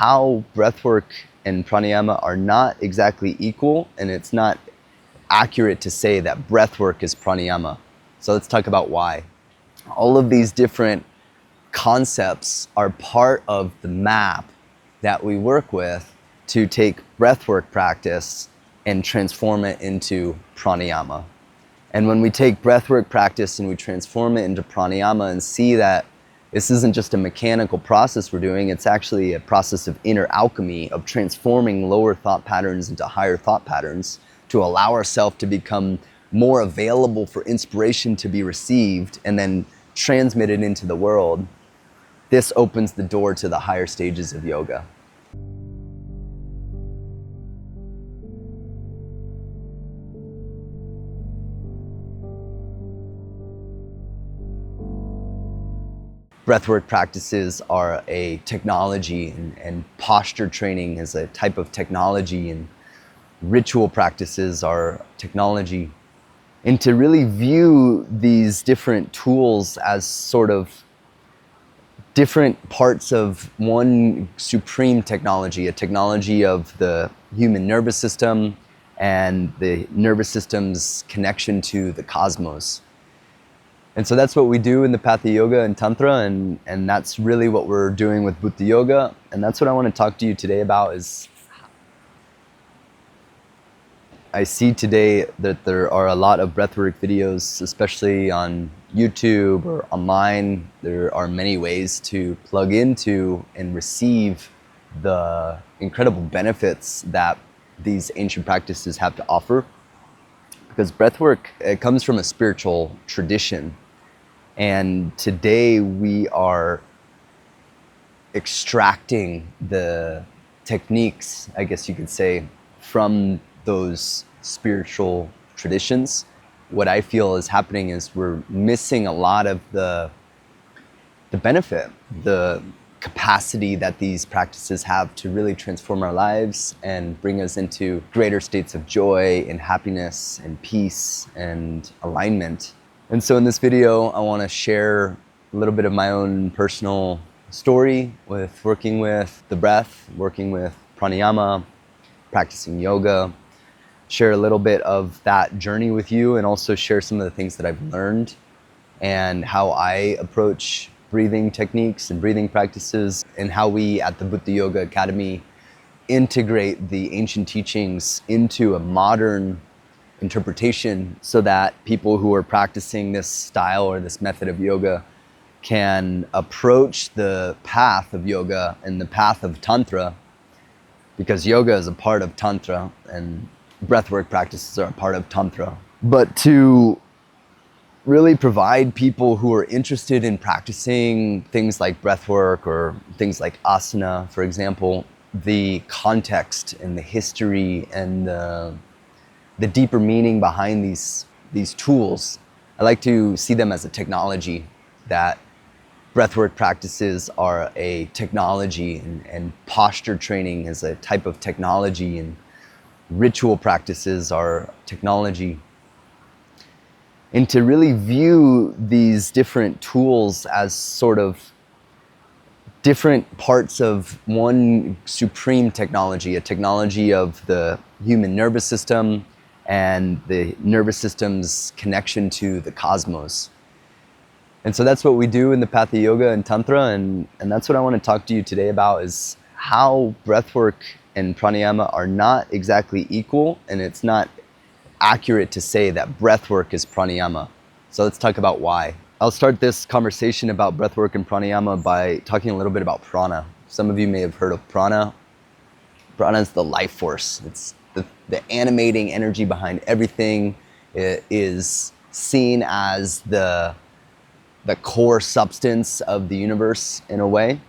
how breathwork and pranayama are not exactly equal, and it's not accurate to say that breathwork is pranayama. So let's talk about why. All of these different concepts are part of the map that we work with to take breathwork practice and transform it into pranayama. And when we take breathwork practice and we transform it into pranayama and see that this isn't just a mechanical process we're doing, it's actually a process of inner alchemy, of transforming lower thought patterns into higher thought patterns to allow ourselves to become more available for inspiration to be received and then transmitted into the world. This opens the door to the higher stages of yoga. Breathwork practices are a technology, and posture training is a type of technology, and ritual practices are technology. And to really view these different tools as sort of different parts of one supreme technology, a technology of the human nervous system and the nervous system's connection to the cosmos. And so that's what we do in the Hatha Yoga and Tantra, and that's really what we're doing with Bhuta Yoga. And that's what I want to talk to you today about. Is I see today that there are a lot of breathwork videos, especially on YouTube or online. There are many ways to plug into and receive the incredible benefits that these ancient practices have to offer. Because breathwork, it comes from a spiritual tradition. And today we are extracting the techniques, I guess you could say, from those spiritual traditions. What I feel is happening is we're missing a lot of the benefit, the capacity that these practices have to really transform our lives and bring us into greater states of joy and happiness and peace and alignment. And so in this video, I want to share a little bit of my own personal story with working with the breath, working with pranayama, practicing yoga, share a little bit of that journey with you, and also share some of the things that I've learned and how I approach breathing techniques and breathing practices, and how we at the Bhuta Yoga Academy integrate the ancient teachings into a modern interpretation so that people who are practicing this style or this method of yoga can approach the path of yoga and the path of Tantra, because yoga is a part of Tantra and breathwork practices are a part of Tantra. But to really provide people who are interested in practicing things like breathwork or things like asana, for example, the context and the history and the deeper meaning behind these tools. I like to see them as a technology, that breathwork practices are a technology, and posture training is a type of technology, and ritual practices are technology. And to really view these different tools as sort of different parts of one supreme technology, a technology of the human nervous system and the nervous system's connection to the cosmos. And so that's what we do in the Hatha Yoga and Tantra, and that's what I want to talk to you today about, is how breathwork and pranayama are not exactly equal, and it's not accurate to say that breathwork is pranayama. So let's talk about why. I'll start this conversation about breathwork and pranayama by talking a little bit about prana. Some of you may have heard of prana. Prana is the life force. It's the animating energy behind everything. It is seen as the core substance of the universe in a way.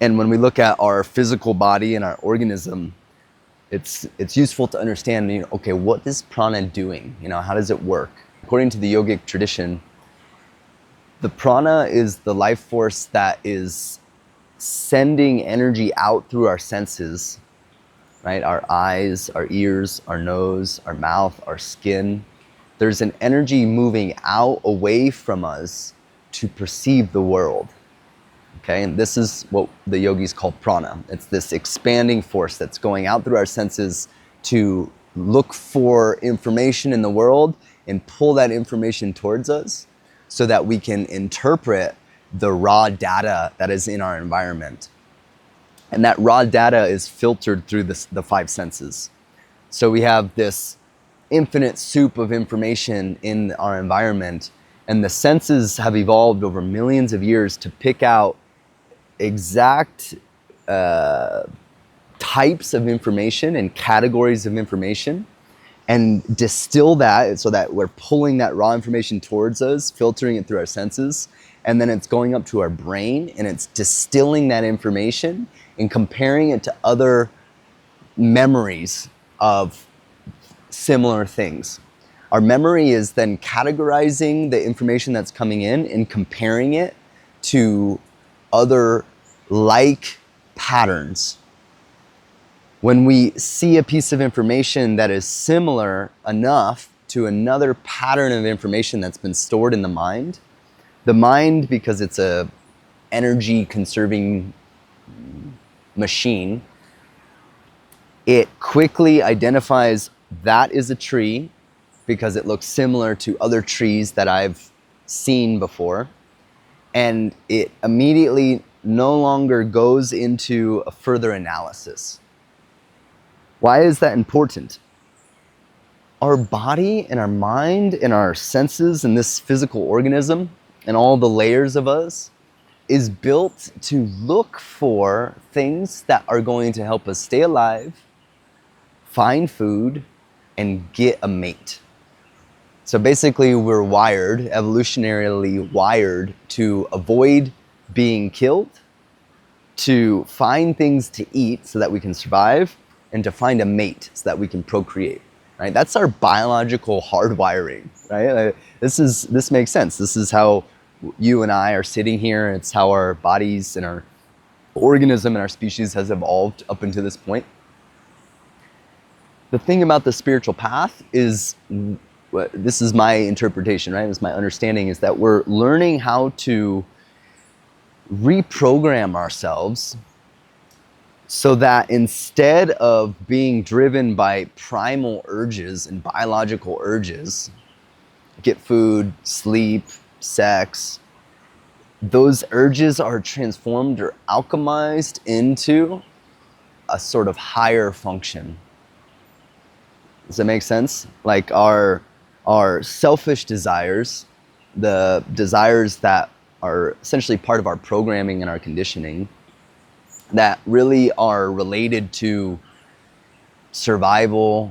And when we look at our physical body and our organism, it's useful to understand, okay, what is prana doing? How does it work? According to the yogic tradition, the prana is the life force that is sending energy out through our senses, right? Our eyes, our ears, our nose, our mouth, our skin. There's an energy moving out away from us to perceive the world. Okay, and this is what the yogis call prana. It's this expanding force that's going out through our senses to look for information in the world and pull that information towards us so that we can interpret the raw data that is in our environment. And that raw data is filtered through the five senses. So we have this infinite soup of information in our environment, and the senses have evolved over millions of years to pick out exact types of information and categories of information and distill that so that we're pulling that raw information towards us, filtering it through our senses, and then it's going up to our brain and it's distilling that information and comparing it to other memories of similar things. Our memory is then categorizing the information that's coming in and comparing it to other like patterns. When we see a piece of information that is similar enough to another pattern of information that's been stored in the mind, because it's a energy conserving machine, it quickly identifies that is a tree because it looks similar to other trees that I've seen before. And it immediately no longer goes into a further analysis. Why is that important? Our body and our mind and our senses and this physical organism and all the layers of us is built to look for things that are going to help us stay alive, find food, and get a mate. So basically we're wired, evolutionarily wired, to avoid being killed, to find things to eat so that we can survive, and to find a mate so that we can procreate. Right? That's our biological hardwiring. Right? This makes sense. This is how you and I are sitting here. It's how our bodies and our organism and our species has evolved up until this point. The thing about the spiritual path is, this is my interpretation, right? This is my understanding, is that we're learning how to reprogram ourselves so that instead of being driven by primal urges and biological urges, get food, sleep, sex, those urges are transformed or alchemized into a sort of higher function. Does that make sense? Like our selfish desires, the desires that are essentially part of our programming and our conditioning, that really are related to survival,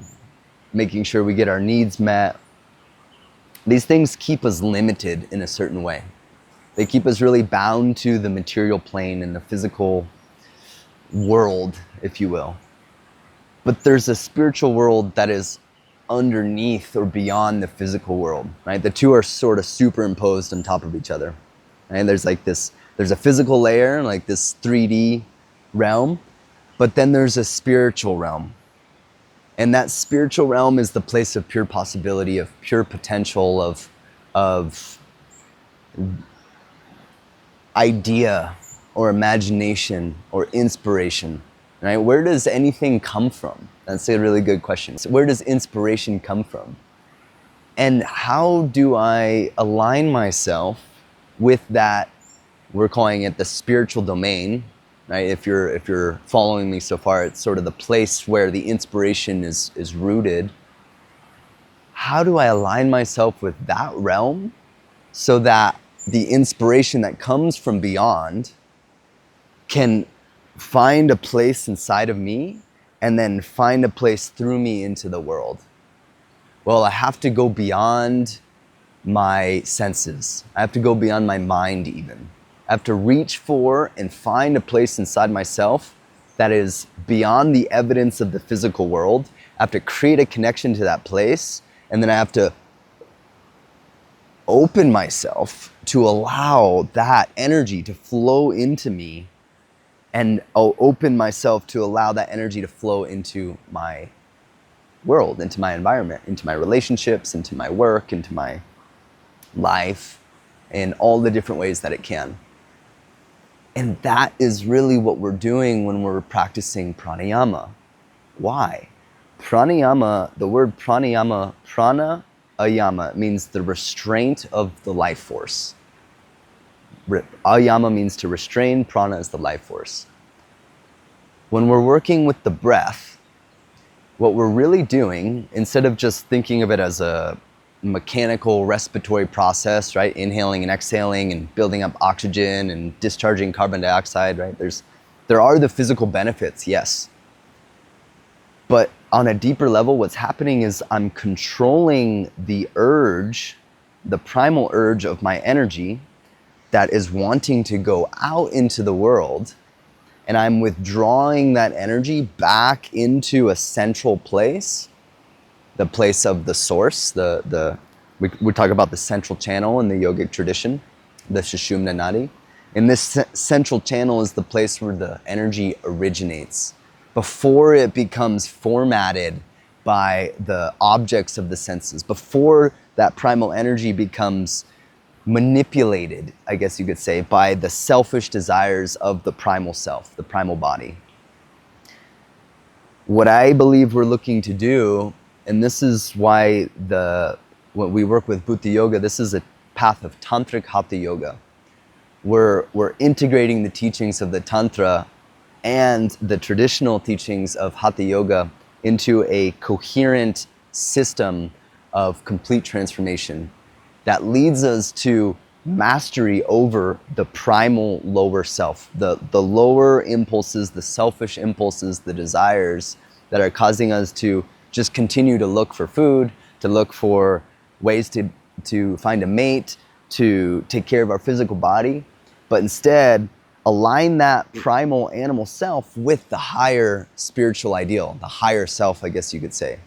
making sure we get our needs met. These things keep us limited in a certain way. They keep us really bound to the material plane and the physical world, if you will. But there's a spiritual world that is underneath or beyond the physical world, right? The two are sort of superimposed on top of each other. And there's a physical layer, like this 3D realm, but then there's a spiritual realm. And that spiritual realm is the place of pure possibility, of pure potential, of idea or imagination or inspiration, right? Where does anything come from? That's a really good question. So where does inspiration come from? And how do I align myself with that? We're calling it the spiritual domain, right? If you're following me so far, it's sort of the place where the inspiration is rooted. How do I align myself with that realm so that the inspiration that comes from beyond can find a place inside of me and then find a place through me into the world? Well, I have to go beyond my senses. I have to go beyond my mind even. I have to reach for and find a place inside myself that is beyond the evidence of the physical world. I have to create a connection to that place, and then I have to open myself to allow that energy to flow into me, and I'll open myself to allow that energy to flow into my world, into my environment, into my relationships, into my work, into my life, in all the different ways that it can. And that is really what we're doing when we're practicing pranayama. Why? Pranayama, the word pranayama, pranāyāma, means the restraint of the life force. Ayama means to restrain, prana is the life force. When we're working with the breath, what we're really doing, instead of just thinking of it as a mechanical respiratory process, right? Inhaling and exhaling and building up oxygen and discharging carbon dioxide, right? There are the physical benefits, yes. But on a deeper level, what's happening is I'm controlling the urge, the primal urge of my energy that is wanting to go out into the world, and I'm withdrawing that energy back into a central place, the place of the source. We talk about the central channel in the yogic tradition, the Sushumna Nadi. And this central channel is the place where the energy originates before it becomes formatted by the objects of the senses, before that primal energy becomes manipulated, I guess you could say, by the selfish desires of the primal self, the primal body. What I believe we're looking to do, and this is why when we work with Bhuta Yoga, this is a path of Tantrik Hatha Yoga. We're integrating the teachings of the Tantra and the traditional teachings of Hatha Yoga into a coherent system of complete transformation that leads us to mastery over the primal lower self, the lower impulses, the selfish impulses, the desires that are causing us to just continue to look for food, to look for ways to find a mate, to take care of our physical body, but instead align that primal animal self with the higher spiritual ideal, the higher self, I guess you could say.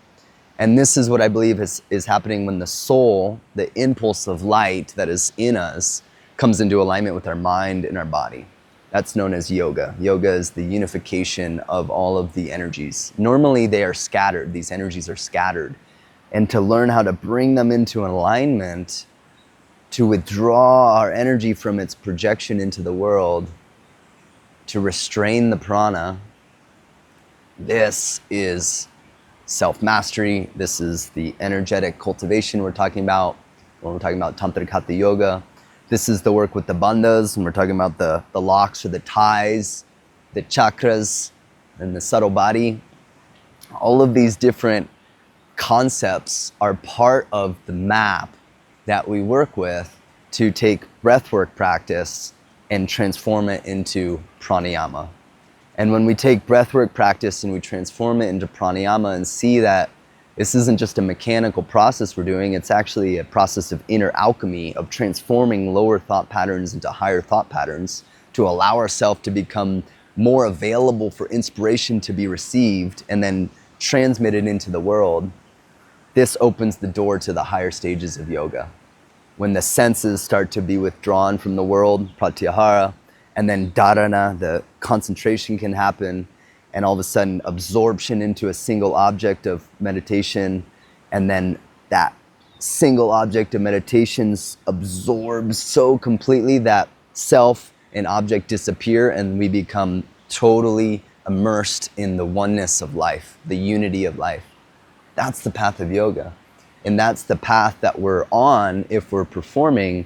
And this is what I believe is happening when the soul, the impulse of light that is in us, comes into alignment with our mind and our body. That's known as yoga. Yoga is the unification of all of the energies. Normally they are scattered, these energies are scattered. And to learn how to bring them into alignment, to withdraw our energy from its projection into the world, to restrain the prana, this is self-mastery. This is the energetic cultivation we're talking about when we're talking about Tantrik Hatha Yoga. This is the work with the bandhas when we're talking about the locks or the ties, the chakras, and the subtle body. All of these different concepts are part of the map that we work with to take breathwork practice and transform it into pranayama. And when we take breathwork practice and we transform it into pranayama and see that this isn't just a mechanical process we're doing, it's actually a process of inner alchemy, of transforming lower thought patterns into higher thought patterns to allow ourselves to become more available for inspiration to be received and then transmitted into the world. This opens the door to the higher stages of yoga. When the senses start to be withdrawn from the world, Pratyahara, and then Dharana, the concentration can happen, and all of a sudden absorption into a single object of meditation, and then that single object of meditation absorbs so completely that self and object disappear, and we become totally immersed in the oneness of life, the unity of life. That's the path of yoga. And that's the path that we're on if we're performing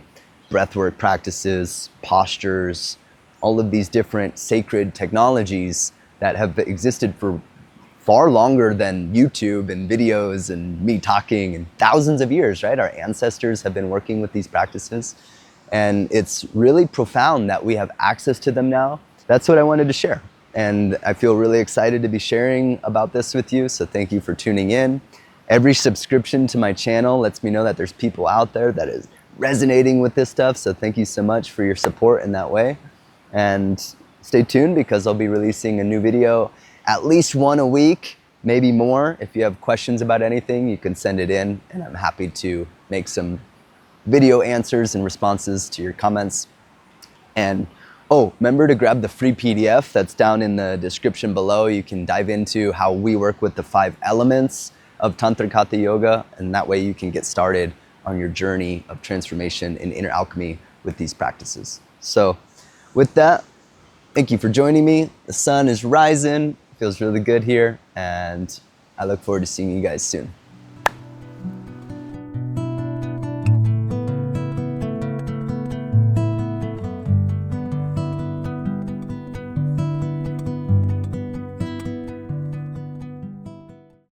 breathwork practices, postures, all of these different sacred technologies that have existed for far longer than YouTube and videos and me talking, and thousands of years, right? Our ancestors have been working with these practices. And it's really profound that we have access to them now. That's what I wanted to share. And I feel really excited to be sharing about this with you. So thank you for tuning in. Every subscription to my channel lets me know that there's people out there that is resonating with this stuff. So thank you so much for your support in that way. And stay tuned because I'll be releasing a new video at least one a week, maybe more. If you have questions about anything, you can send it in and I'm happy to make some video answers and responses to your comments. And remember to grab the free PDF that's down in the description below. You can dive into how we work with the 5 elements of Tantrik Hatha Yoga, and that way you can get started on your journey of transformation in inner alchemy with these practices. So with that, Thank you for joining me. The sun is rising, feels really good here, and I look forward to seeing you guys soon.